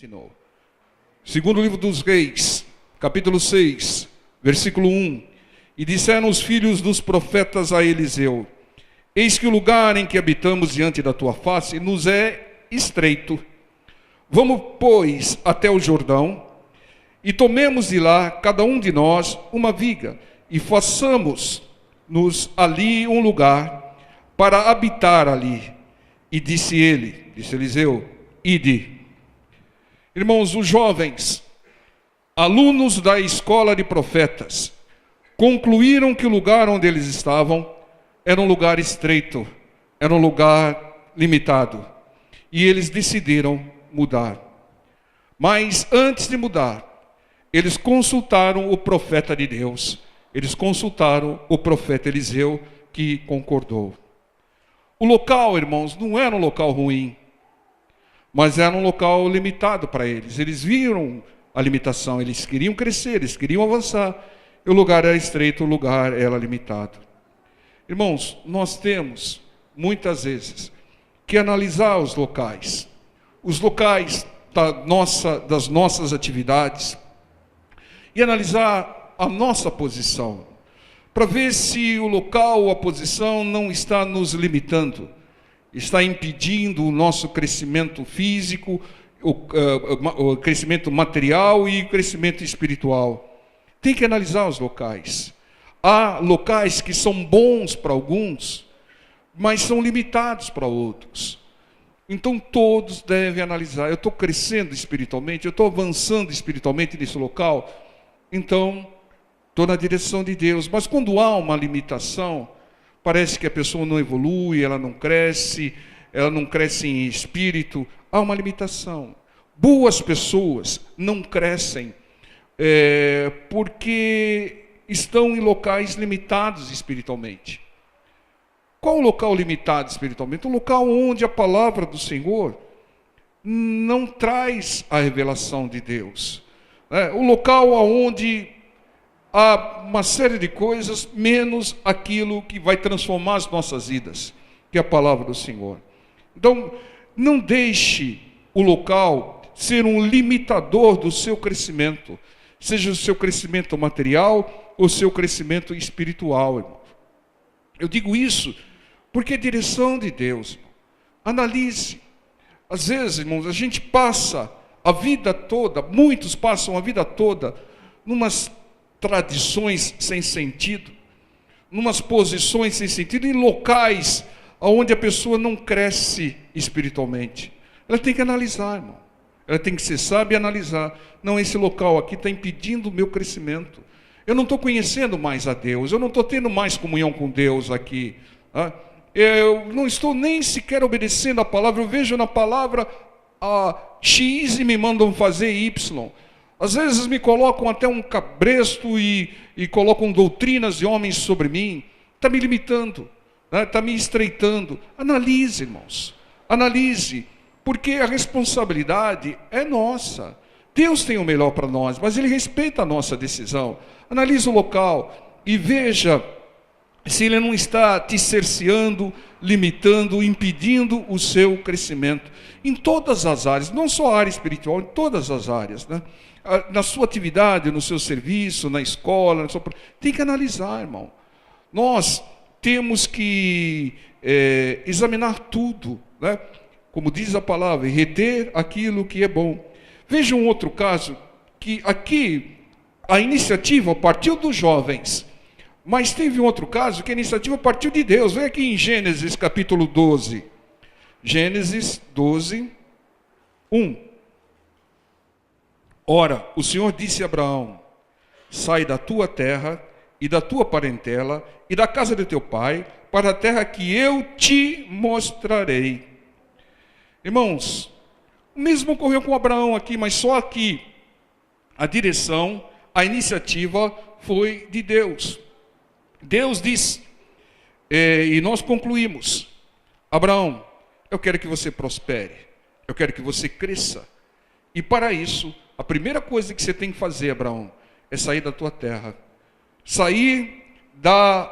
ensinou. Segundo livro dos Reis, capítulo 6, versículo 1. E disseram os filhos dos profetas a Eliseu: eis que o lugar em que habitamos diante da tua face nos é estreito. Vamos, pois, até o Jordão, e tomemos de lá, cada um de nós, uma viga, e façamos-nos ali um lugar para habitar ali. E disse Eliseu, ide. Irmãos, os jovens, alunos da escola de profetas, concluíram que o lugar onde eles estavam era um lugar estreito, era um lugar limitado. E eles decidiram mudar. Mas antes de mudar, eles consultaram o profeta de Deus. Eles consultaram o profeta Eliseu, que concordou. O local, irmãos, não era um local ruim, mas era um local limitado para eles. Eles viram a limitação, eles queriam crescer, eles queriam avançar. E o lugar era estreito, o lugar era limitado. Irmãos, nós temos, muitas vezes, que analisar os locais das nossas atividades, e analisar a nossa posição, para ver se o local ou a posição não está nos limitando, está impedindo o nosso crescimento físico, o crescimento material e o crescimento espiritual. Tem que analisar os locais. Há locais que são bons para alguns, mas são limitados para outros. Então todos devem analisar. Eu estou crescendo espiritualmente, eu estou avançando espiritualmente nesse local, então estou na direção de Deus. Mas quando há uma limitação, parece que a pessoa não evolui, ela não cresce em espírito, há uma limitação. Boas pessoas não crescem porque estão em locais limitados espiritualmente. Qual o local limitado espiritualmente? O local onde a palavra do Senhor não traz a revelação de Deus. O local onde há uma série de coisas, menos aquilo que vai transformar as nossas vidas, que é a palavra do Senhor. Então, não deixe o local ser um limitador do seu crescimento, seja o seu crescimento material ou o seu crescimento espiritual, irmão. Eu digo isso porque é direção de Deus. Analise. Às vezes, irmãos, a gente passa a vida toda, muitos passam a vida toda, numas tradições sem sentido, numas posições sem sentido, em locais onde a pessoa não cresce espiritualmente. Ela tem que analisar, irmão. Ela tem que ser sábia e analisar. Não, esse local aqui está impedindo o meu crescimento. Eu não estou conhecendo mais a Deus, eu não estou tendo mais comunhão com Deus aqui. Eu não estou nem sequer obedecendo a palavra, eu vejo na palavra X e me mandam fazer Y. Às vezes me colocam até um cabresto e colocam doutrinas de homens sobre mim. Está me limitando, está me estreitando. Analise, irmãos, analise, porque a responsabilidade é nossa. Deus tem o melhor para nós, mas Ele respeita a nossa decisão. Analise o local e veja se ele não está te cerceando, limitando, impedindo o seu crescimento. Em todas as áreas, não só a área espiritual, em todas as áreas, na sua atividade, no seu serviço, na escola, tem que analisar, irmão. Nós temos que examinar tudo, como diz a palavra, e reter aquilo que é bom. Veja um outro caso, que aqui a iniciativa partiu dos jovens, mas teve um outro caso que a iniciativa partiu de Deus. Vem aqui em Gênesis capítulo 12. Gênesis 12, 1. Ora, o Senhor disse a Abraão: sai da tua terra e da tua parentela e da casa de teu pai, para a terra que eu te mostrarei. Irmãos, o mesmo ocorreu com Abraão aqui, mas só aqui a direção, a iniciativa foi de Deus. Deus diz, e nós concluímos: Abraão, eu quero que você prospere, eu quero que você cresça. E para isso, a primeira coisa que você tem que fazer, Abraão, é sair da tua terra. Sair da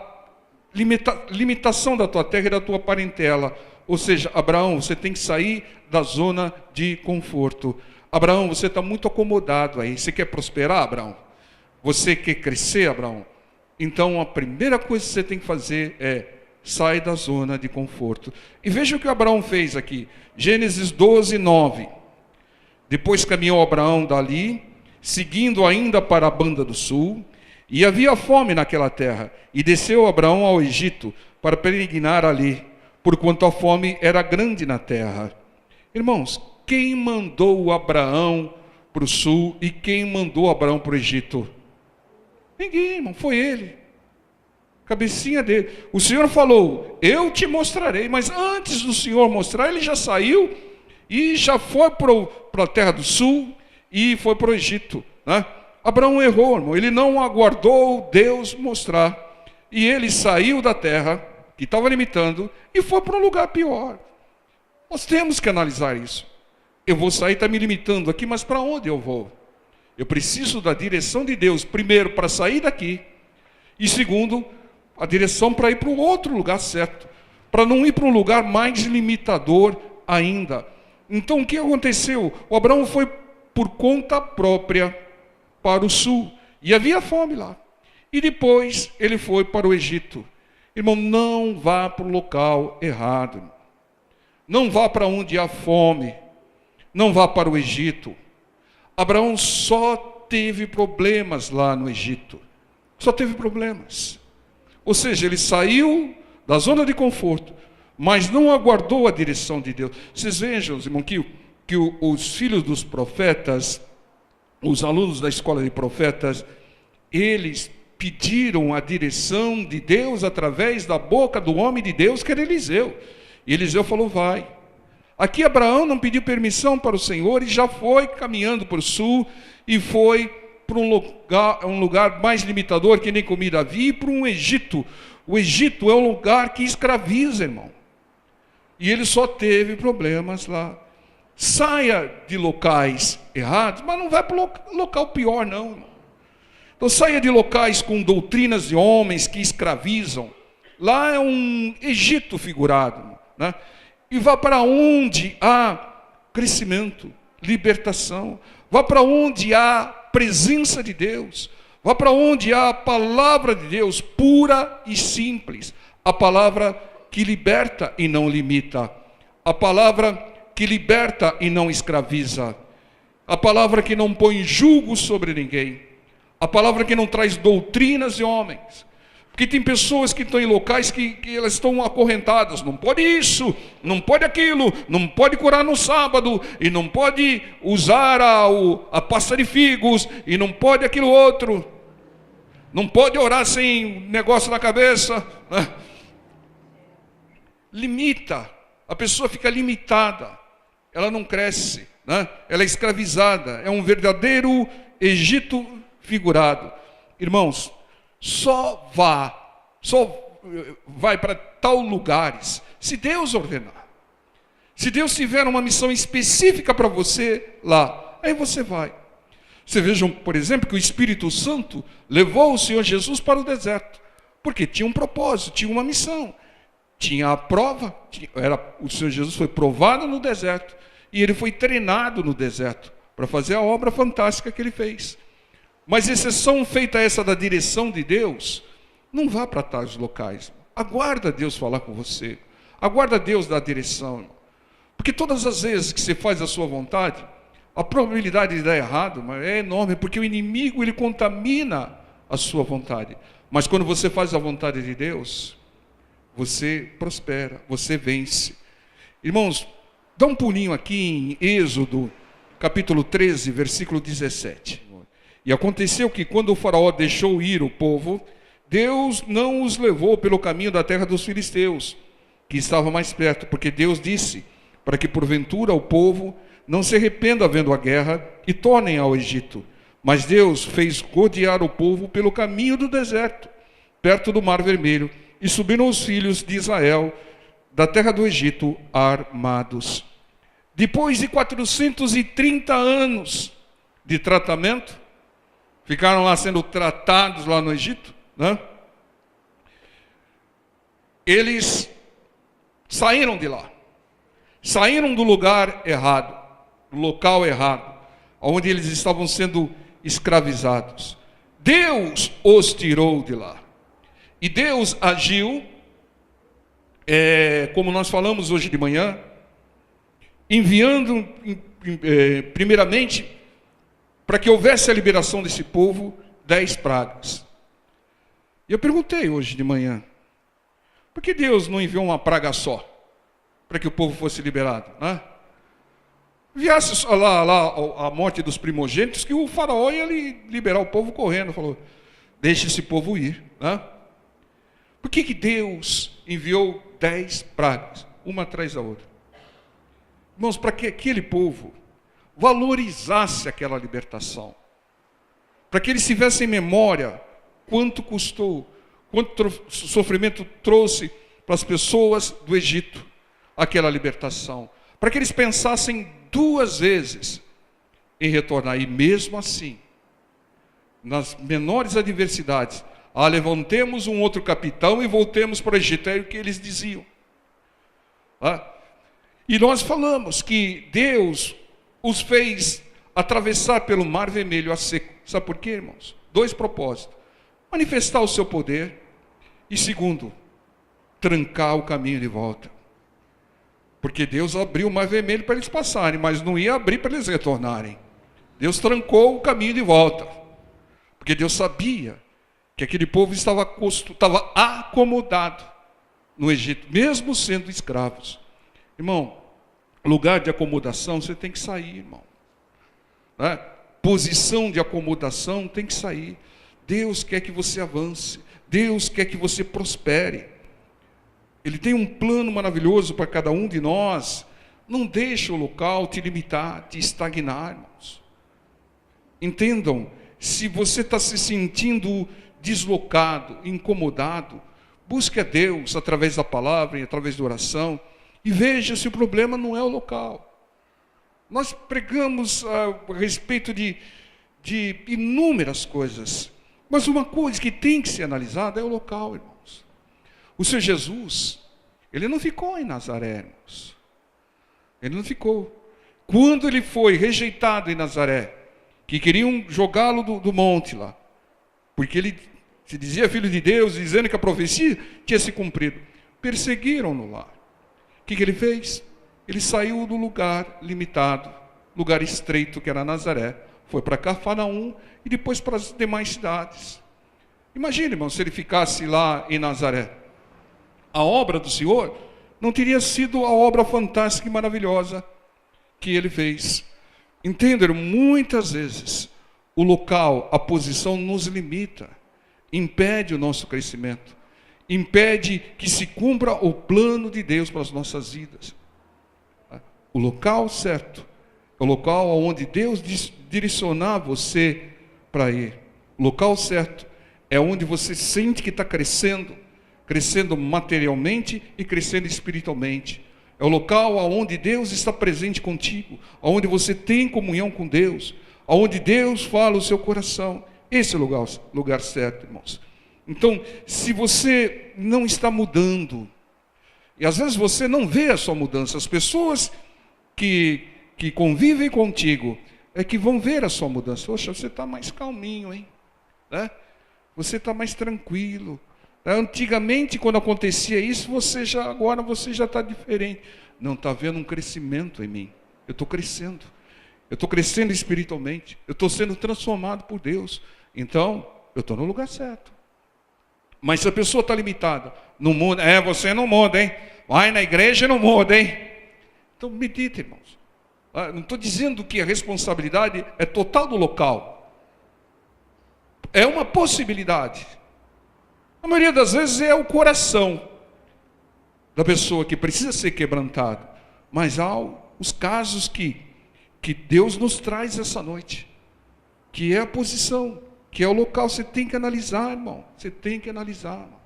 limitação da tua terra e da tua parentela. Ou seja, Abraão, você tem que sair da zona de conforto. Abraão, você está muito acomodado aí. Você quer prosperar, Abraão? Você quer crescer, Abraão? Então a primeira coisa que você tem que fazer é sair da zona de conforto. E veja o que Abraão fez aqui. Gênesis 12, 9. Depois caminhou Abraão dali, seguindo ainda para a banda do sul, e havia fome naquela terra. E desceu Abraão ao Egito para peregrinar ali, porquanto a fome era grande na terra. Irmãos, quem mandou Abraão para o sul e quem mandou Abraão para o Egito? Ninguém, irmão, foi ele. Cabecinha dele. O Senhor falou, eu te mostrarei, mas antes do Senhor mostrar, ele já saiu e já foi para a terra do sul e foi para o Egito, né? Abraão errou, irmão. Ele não aguardou Deus mostrar. E ele saiu da terra que estava limitando e foi para um lugar pior. Nós temos que analisar isso. Eu vou sair, está me limitando aqui, mas para onde eu vou? Eu preciso da direção de Deus, primeiro, para sair daqui. E segundo, a direção para ir para o outro lugar certo. Para não ir para um lugar mais limitador ainda. Então, o que aconteceu? O Abraão foi por conta própria para o sul. E havia fome lá. E depois ele foi para o Egito. Irmão, não vá para o local errado. Não vá para onde há fome. Não vá para o Egito. Abraão só teve problemas lá no Egito. Só teve problemas. Ou seja, ele saiu da zona de conforto, mas não aguardou a direção de Deus. Vocês vejam, irmão, que os filhos dos profetas, os alunos da escola de profetas, eles pediram a direção de Deus através da boca do homem de Deus, que era Eliseu. E Eliseu falou, vai. Aqui Abraão não pediu permissão para o Senhor e já foi caminhando para o sul e foi para um lugar mais limitador que nem comida havia, e para um Egito. O Egito é um lugar que escraviza, irmão. E ele só teve problemas lá. Saia de locais errados, mas não vai para o local pior, não, irmão. Então saia de locais com doutrinas de homens que escravizam. Lá é um Egito figurado, né? E vá para onde há crescimento, libertação. Vá para onde há presença de Deus. Vá para onde há a palavra de Deus pura e simples. A palavra que liberta e não limita. A palavra que liberta e não escraviza. A palavra que não põe julgo sobre ninguém. A palavra que não traz doutrinas de homens. Porque tem pessoas que estão em locais que elas estão acorrentadas. Não pode isso, não pode aquilo, não pode curar no sábado, e não pode usar a pasta de figos, e não pode aquilo outro. Não pode orar sem negócio na cabeça. Né? Limita. A pessoa fica limitada. Ela não cresce. Né? Ela é escravizada. É um verdadeiro Egito figurado. Irmãos, só vai para tal lugares se Deus ordenar. Se Deus tiver uma missão específica para você lá, aí você vai. Vocês vejam, por exemplo, que o Espírito Santo levou o Senhor Jesus para o deserto, porque tinha um propósito, tinha uma missão, tinha a prova. O Senhor Jesus foi provado no deserto e ele foi treinado no deserto para fazer a obra fantástica que ele fez. Mas exceção feita essa da direção de Deus, não vá para tais locais. Aguarda Deus falar com você. Aguarda Deus dar direção. Porque todas as vezes que você faz a sua vontade, a probabilidade de dar errado é enorme, porque o inimigo ele contamina a sua vontade. Mas quando você faz a vontade de Deus, você prospera, você vence. Irmãos, dá um pulinho aqui em Êxodo, capítulo 13, versículo 17. E aconteceu que quando o faraó deixou ir o povo, Deus não os levou pelo caminho da terra dos filisteus, que estava mais perto, porque Deus disse, para que porventura o povo não se arrependa vendo a guerra e tornem ao Egito. Mas Deus fez rodear o povo pelo caminho do deserto, perto do Mar Vermelho, e subiram os filhos de Israel da terra do Egito armados. Depois de 430 anos de tratamento, ficaram lá sendo tratados lá no Egito, né? Eles saíram de lá. Saíram do lugar errado, do local errado. onde eles estavam sendo escravizados. Deus os tirou de lá. E Deus agiu, como nós falamos hoje de manhã, enviando, primeiramente, para que houvesse a liberação desse povo, 10 pragas. E eu perguntei hoje de manhã, por que Deus não enviou uma praga só, para que o povo fosse liberado, né? Viesse lá a morte dos primogênitos, que o faraó ia liberar o povo correndo, falou, deixe esse povo ir, né? Por que Deus enviou 10 pragas, uma atrás da outra? Irmãos, para que aquele povo valorizasse aquela libertação, para que eles tivessem memória quanto custou, quanto sofrimento trouxe para as pessoas do Egito aquela libertação, para que eles pensassem 2 vezes em retornar. E mesmo assim, nas menores adversidades, levantemos um outro capitão e voltemos para o Egito. É o que eles diziam. E nós falamos que Deus os fez atravessar pelo Mar Vermelho a seco. Sabe por quê, irmãos? 2 propósitos: manifestar o seu poder, e segundo, trancar o caminho de volta. Porque Deus abriu o Mar Vermelho para eles passarem, mas não ia abrir para eles retornarem. Deus trancou o caminho de volta, porque Deus sabia que aquele povo estava acomodado no Egito, mesmo sendo escravos. Irmão, lugar de acomodação, você tem que sair, irmão. Né? Posição de acomodação tem que sair. Deus quer que você avance. Deus quer que você prospere. Ele tem um plano maravilhoso para cada um de nós. Não deixe o local te limitar, te estagnar, irmãos. Entendam, se você está se sentindo deslocado, incomodado, busque a Deus através da palavra e através da oração, e veja se o problema não é o local. Nós pregamos a respeito de inúmeras coisas, mas uma coisa que tem que ser analisada é o local, irmãos. O Senhor Jesus, ele não ficou em Nazaré, irmãos. Ele não ficou. Quando ele foi rejeitado em Nazaré, que queriam jogá-lo do monte lá, porque ele se dizia filho de Deus, dizendo que a profecia tinha se cumprido, perseguiram-no lá. O que ele fez? Ele saiu do lugar limitado, lugar estreito que era Nazaré, foi para Cafarnaum e depois para as demais cidades. Imagine, irmão, se ele ficasse lá em Nazaré. A obra do Senhor não teria sido a obra fantástica e maravilhosa que ele fez. Entendam, muitas vezes o local, a posição nos limita, impede o nosso crescimento, impede que se cumpra o plano de Deus para as nossas vidas. O local certo é o local onde Deus direcionar você para ir. O local certo é onde você sente que está crescendo materialmente e crescendo espiritualmente. É o local onde Deus está presente contigo, onde você tem comunhão com Deus, onde Deus fala o seu coração. Esse é o lugar certo, irmãos. Então, se você não está mudando, e às vezes você não vê a sua mudança, as pessoas que convivem contigo é que vão ver a sua mudança. Poxa, você está mais calminho, hein? Né? Você está mais tranquilo. Antigamente, quando acontecia isso, agora você já está diferente. Não, está vendo um crescimento em mim. Eu estou crescendo. Eu estou crescendo espiritualmente. Eu estou sendo transformado por Deus. Então, eu estou no lugar certo. Mas se a pessoa está limitada, não muda. Você não muda, hein? Vai na igreja e não muda, hein? Então, medita, irmãos. Não estou dizendo que a responsabilidade é total do local. É uma possibilidade. A maioria das vezes é o coração da pessoa que precisa ser quebrantado. Mas há os casos que Deus nos traz essa noite, que é a posição, que é o local. Você tem que analisar, irmão. Você tem que analisar, irmão.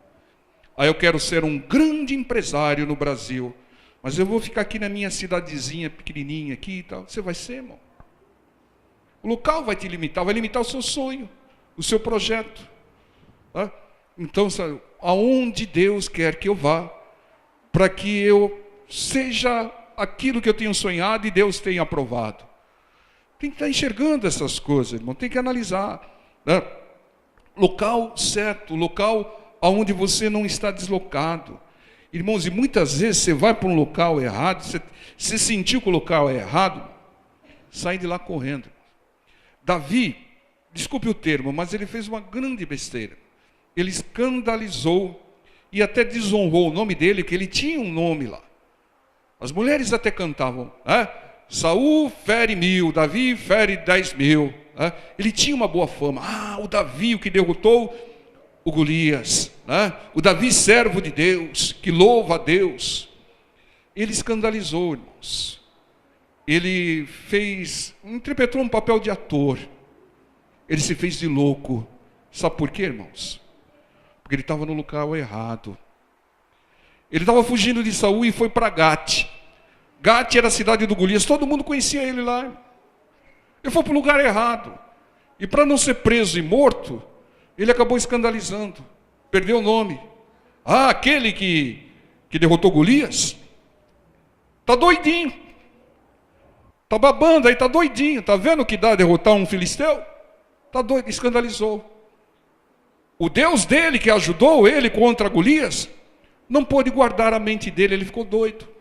Eu quero ser um grande empresário no Brasil, mas eu vou ficar aqui na minha cidadezinha pequenininha aqui e tal. Você vai ser, irmão. O local vai te limitar, vai limitar o seu sonho, o seu projeto. Então, sabe, aonde Deus quer que eu vá, para que eu seja aquilo que eu tenho sonhado e Deus tenha aprovado. Tem que estar enxergando essas coisas, irmão. Tem que analisar, né? Local certo, local onde você não está deslocado. Irmãos, e muitas vezes você vai para um local errado, você sentiu que o local é errado, sai de lá correndo. Davi, desculpe o termo, mas ele fez uma grande besteira. Ele escandalizou e até desonrou o nome dele, que ele tinha um nome lá. As mulheres até cantavam, né? Saul fere 1000, Davi fere 10.000. Né? Ele tinha uma boa fama. O Davi, o que derrotou o Golias. Né? O Davi, servo de Deus, que louva a Deus. Ele escandalizou, irmãos. Ele interpretou um papel de ator. Ele se fez de louco. Sabe por quê, irmãos? Porque ele estava no local errado. Ele estava fugindo de Saul e foi para Gate. Gate era a cidade do Golias, todo mundo conhecia ele lá. Ele foi para o lugar errado. E para não ser preso e morto, ele acabou escandalizando. Perdeu o nome. Aquele que derrotou Golias, está doidinho. Está babando aí, está doidinho. Está vendo o que dá derrotar um filisteu? Está doido, escandalizou. O Deus dele, que ajudou ele contra Golias, não pôde guardar a mente dele, ele ficou doido.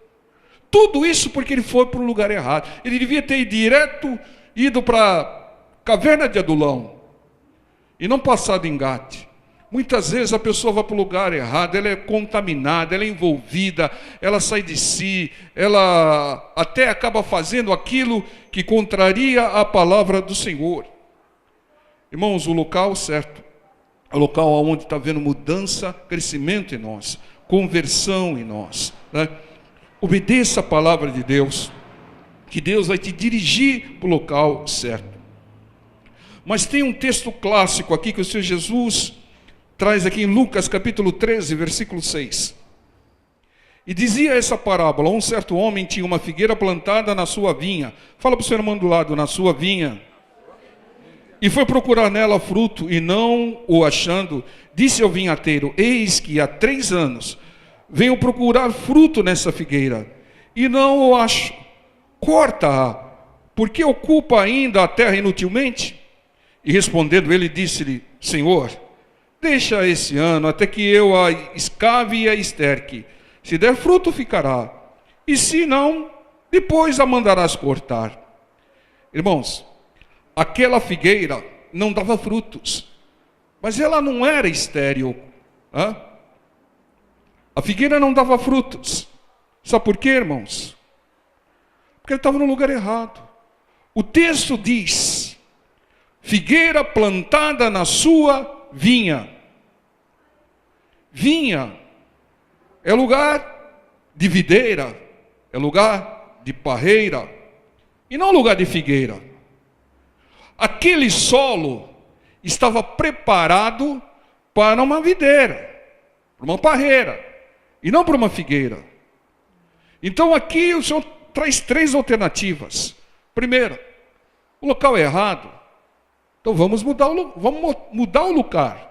Tudo isso porque ele foi para o lugar errado. Ele devia ter ido para a caverna de Adulão e não passado em Gate. Muitas vezes a pessoa vai para o lugar errado, ela é contaminada, ela é envolvida, ela sai de si, ela até acaba fazendo aquilo que contraria a palavra do Senhor. Irmãos, o local certo, o local onde está havendo mudança, crescimento em nós, conversão em nós, né? Obedeça a palavra de Deus, que Deus vai te dirigir para o local certo. Mas tem um texto clássico aqui que o Senhor Jesus traz aqui em Lucas capítulo 13, versículo 6. E dizia essa parábola: um certo homem tinha uma figueira plantada na sua vinha. Fala para o seu irmão do lado, na sua vinha. E foi procurar nela fruto, e não o achando, disse ao vinhateiro: eis que há 3 anos venho procurar fruto nessa figueira, e não o acho. Corta-a, porque ocupa ainda a terra inutilmente? E respondendo ele, disse-lhe: Senhor, deixa esse ano, até que eu a escave e a esterque. Se der fruto, ficará, e se não, depois a mandarás cortar. Irmãos, aquela figueira não dava frutos, mas ela não era estéril. A figueira não dava frutos. Sabe por quê, irmãos? Porque ele estava no lugar errado. O texto diz: figueira plantada na sua vinha. Vinha é lugar de videira, é lugar de parreira, e não lugar de figueira. Aquele solo estava preparado para uma videira, para uma parreira, e não para uma figueira. Então aqui o Senhor traz 3 alternativas. Primeiro, o local é errado. Então vamos mudar o lugar.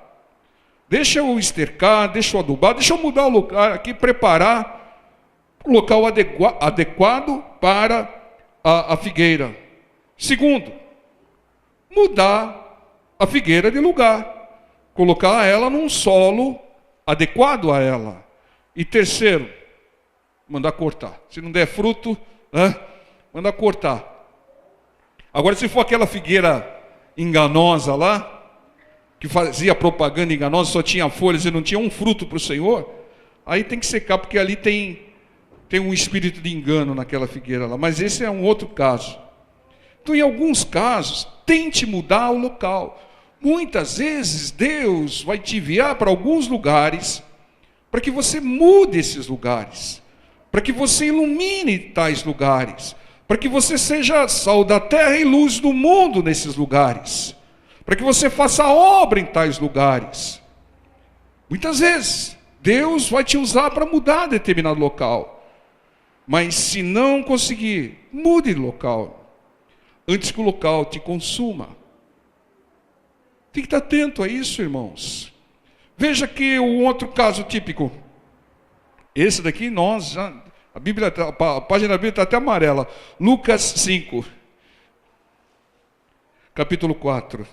Deixa eu estercar, deixa eu adubar, deixa eu mudar o lugar aqui, preparar o local adequado para a figueira. Segundo, mudar a figueira de lugar, colocar ela num solo adequado a ela. E terceiro, mandar cortar. Se não der fruto, mandar cortar. Agora, se for aquela figueira enganosa lá, que fazia propaganda enganosa, só tinha folhas e não tinha um fruto para o Senhor, aí tem que secar, porque ali tem um espírito de engano naquela figueira lá. Mas esse é um outro caso. Então, em alguns casos, tente mudar o local. Muitas vezes Deus vai te enviar para alguns lugares para que você mude esses lugares, para que você ilumine tais lugares, para que você seja sal da terra e luz do mundo nesses lugares, para que você faça obra em tais lugares. Muitas vezes Deus vai te usar para mudar determinado local, mas se não conseguir, mude de local, antes que o local te consuma. Tem que estar atento a isso, irmãos. Veja que um outro caso típico. Esse daqui a página da Bíblia está até amarela. Lucas 5. capítulo 4.